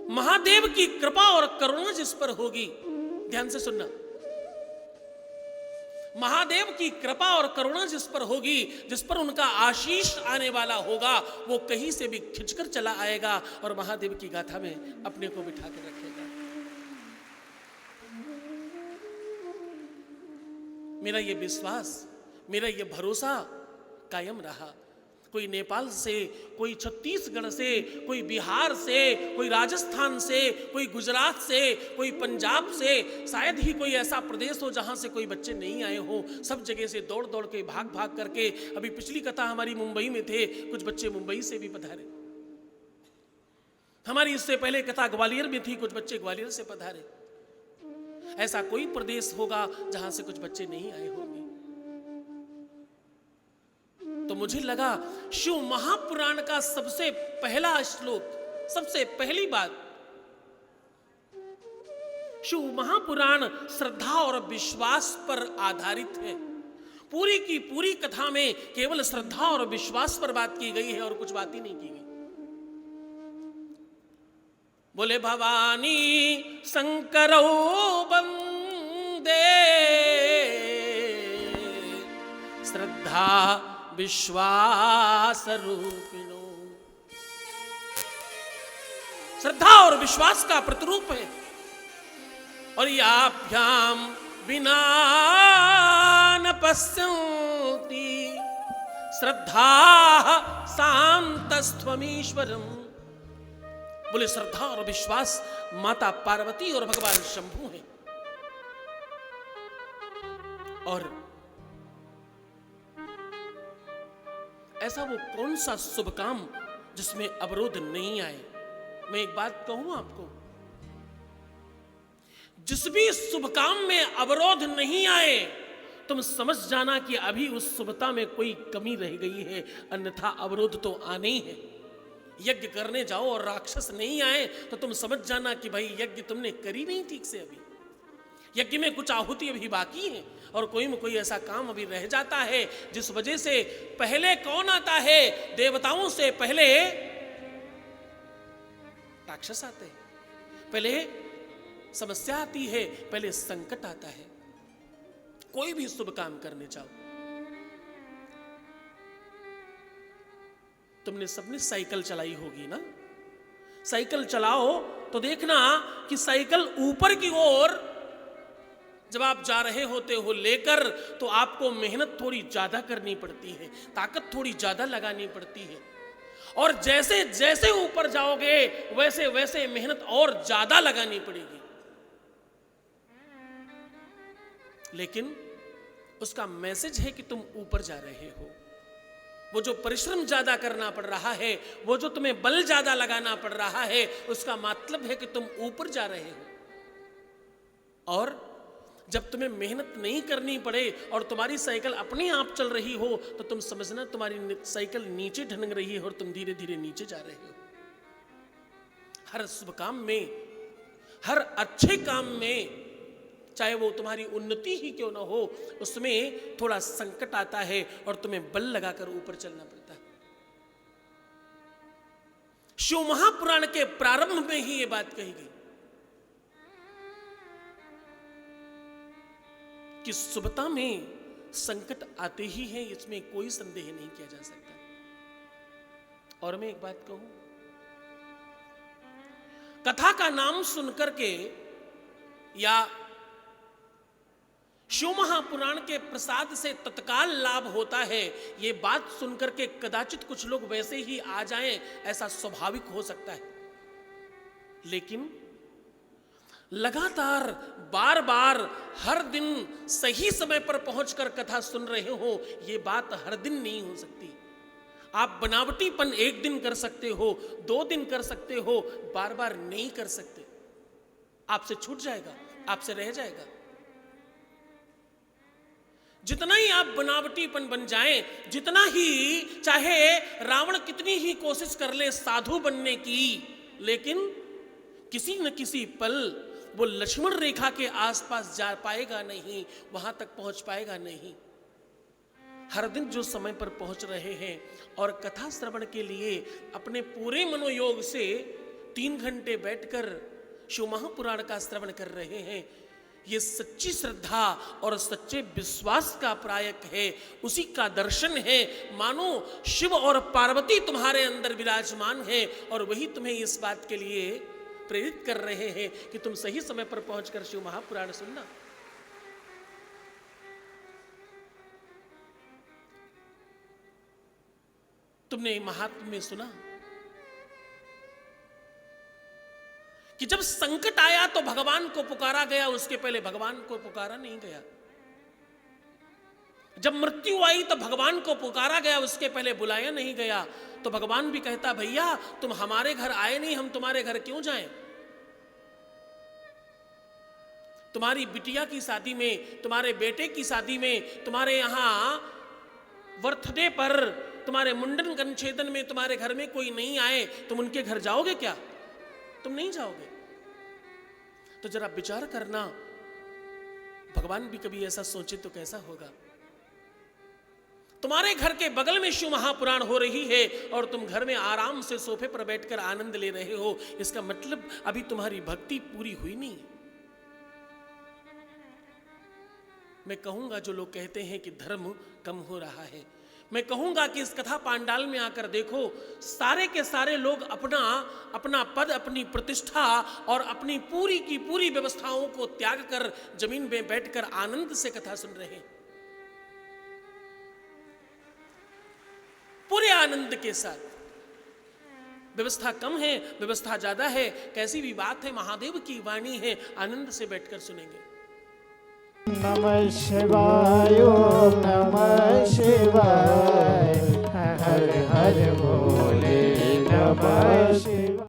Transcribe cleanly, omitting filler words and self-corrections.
महादेव की कृपा और करुणा जिस पर होगी, ध्यान से सुनना, महादेव की कृपा और करुणा जिस पर होगी, जिस पर उनका आशीष आने वाला होगा, वो कहीं से भी खिंचकर चला आएगा और महादेव की गाथा में अपने को बिठा कर रखेगा। मेरा ये विश्वास, मेरा ये भरोसा कायम रहा। कोई नेपाल से, कोई छत्तीसगढ़ से, कोई बिहार से, कोई राजस्थान से, कोई गुजरात से, कोई पंजाब से, शायद ही कोई ऐसा प्रदेश हो जहां से कोई बच्चे नहीं आए हो। सब जगह से दौड़ दौड़ के, भाग भाग करके, अभी पिछली कथा हमारी मुंबई में थे, कुछ बच्चे मुंबई से भी पधारे। हमारी इससे पहले कथा ग्वालियर में थी, कुछ बच्चे ग्वालियर से पधारे। ऐसा कोई प्रदेश होगा जहां से कुछ बच्चे नहीं आए होंगे। तो मुझे लगा शिव महापुराण का सबसे पहला श्लोक, सबसे पहली बात, शिव महापुराण श्रद्धा और विश्वास पर आधारित है। पूरी की पूरी कथा में केवल श्रद्धा और विश्वास पर बात की गई है और कुछ बात ही नहीं की गई। बोले भवानी शंकरो वंदे श्रद्धा विश्वास रूपिणो। श्रद्धा और विश्वास का प्रतिरूप है। और याभ्याम बिना न पश्यन्ति श्रद्धा शांतस्त्वमीश्वरम। बोले श्रद्धा और विश्वास माता पार्वती और भगवान शंभु हैं। और ऐसा वो कौन सा शुभ काम जिसमें अवरोध नहीं आए। मैं एक बात कहूं आपको, जिस भी शुभ काम में अवरोध नहीं आए, तुम समझ जाना कि अभी उस शुभता में कोई कमी रह गई है, अन्यथा अवरोध तो आने ही है। यज्ञ करने जाओ और राक्षस नहीं आए तो तुम समझ जाना कि भाई यज्ञ तुमने करी नहीं ठीक से। अभी यज्ञ में कुछ आहुति अभी बाकी है और कोई में कोई ऐसा काम अभी रह जाता है जिस वजह से पहले कौन आता है? देवताओं से पहले राक्षस आते हैं, पहले समस्या आती है, पहले संकट आता है। कोई भी शुभ काम करने जाओ, तुमने सबने साइकिल चलाई होगी ना, साइकिल चलाओ तो देखना कि साइकिल ऊपर की ओर जब आप जा रहे होते हो लेकर, तो आपको मेहनत थोड़ी ज्यादा करनी पड़ती है, ताकत थोड़ी ज्यादा लगानी पड़ती है। और जैसे जैसे ऊपर जाओगे वैसे वैसे मेहनत और ज्यादा लगानी पड़ेगी। लेकिन उसका मैसेज है कि तुम ऊपर जा रहे हो। वो जो परिश्रम ज्यादा करना पड़ रहा है, वो जो तुम्हें बल ज्यादा लगाना पड़ रहा है, उसका मतलब है कि तुम ऊपर जा रहे हो। और जब तुम्हें मेहनत नहीं करनी पड़े और तुम्हारी साइकिल अपने आप चल रही हो, तो तुम समझना तुम्हारी साइकिल नीचे ढनक रही है और तुम धीरे धीरे नीचे जा रहे हो। हर शुभ काम में, हर अच्छे काम में, चाहे वो तुम्हारी उन्नति ही क्यों ना हो, उसमें थोड़ा संकट आता है और तुम्हें बल लगाकर ऊपर चलना पड़ता है। शिव महापुराण के प्रारंभ में ही ये बात कही गई कि शुभता में संकट आते ही हैं, इसमें कोई संदेह नहीं किया जा सकता। और मैं एक बात कहूं, कथा का नाम सुनकर के या शिव महापुराण के प्रसाद से तत्काल लाभ होता है, ये बात सुनकर के कदाचित कुछ लोग वैसे ही आ जाएं, ऐसा स्वाभाविक हो सकता है। लेकिन लगातार बार बार हर दिन सही समय पर पहुंचकर कथा सुन रहे हो, ये बात हर दिन नहीं हो सकती। आप बनावटीपन एक दिन कर सकते हो, 2 दिन कर सकते हो, बार बार नहीं कर सकते। आपसे छूट जाएगा, आपसे रह जाएगा। जितना ही आप बनावटीपन बन जाएं, जितना ही चाहे रावण कितनी ही कोशिश कर ले साधु बनने की, लेकिन किसी न किसी पल वो लक्ष्मण रेखा के आसपास जा पाएगा नहीं, वहां तक पहुंच पाएगा नहीं। हर दिन जो समय पर पहुंच रहे हैं और कथा श्रवण के लिए अपने पूरे मनोयोग से 3 घंटे बैठकर शिव महापुराण का श्रवण कर रहे हैं, ये सच्ची श्रद्धा और सच्चे विश्वास का प्रायक है, उसी का दर्शन है। मानो शिव और पार्वती तुम्हारे अंदर विराजमान है और वही तुम्हें इस बात के लिए प्रेरित कर रहे हैं कि तुम सही समय पर पहुंचकर शिव महापुराण सुनना। तुमने महात्म्य में सुना कि जब संकट आया तो भगवान को पुकारा गया, उसके पहले भगवान को पुकारा नहीं गया। जब मृत्यु आई तो भगवान को पुकारा गया, उसके पहले बुलाया नहीं गया। तो भगवान भी कहता, भैया तुम हमारे घर आए नहीं, हम तुम्हारे घर क्यों जाएं? तुम्हारी बिटिया की शादी में, तुम्हारे बेटे की शादी में, तुम्हारे यहां बर्थडे पर, तुम्हारे मुंडन गंछेदन में तुम्हारे घर में कोई नहीं आए, तुम उनके घर जाओगे क्या? तुम नहीं जाओगे। तो जरा विचार करना, भगवान भी कभी ऐसा सोचे तो कैसा होगा। तुम्हारे घर के बगल में शिव महापुराण हो रही है और तुम घर में आराम से सोफे पर बैठकर आनंद ले रहे हो, इसका मतलब अभी तुम्हारी भक्ति पूरी हुई नहीं। मैं कहूंगा जो लोग कहते हैं कि धर्म कम हो रहा है, मैं कहूंगा कि इस कथा पांडाल में आकर देखो, सारे के सारे लोग अपना अपना पद, अपनी प्रतिष्ठा और अपनी पूरी की पूरी व्यवस्थाओं को त्याग कर जमीन में बैठकर आनंद से कथा सुन रहे हैं, पूरे आनंद के साथ। व्यवस्था कम है, व्यवस्था ज्यादा है, कैसी भी बात है, महादेव की वाणी है, आनंद से बैठकर सुनेंगे। नमः शिवाय, नमः शिवाय, हर हर भोले नमः शिवाय।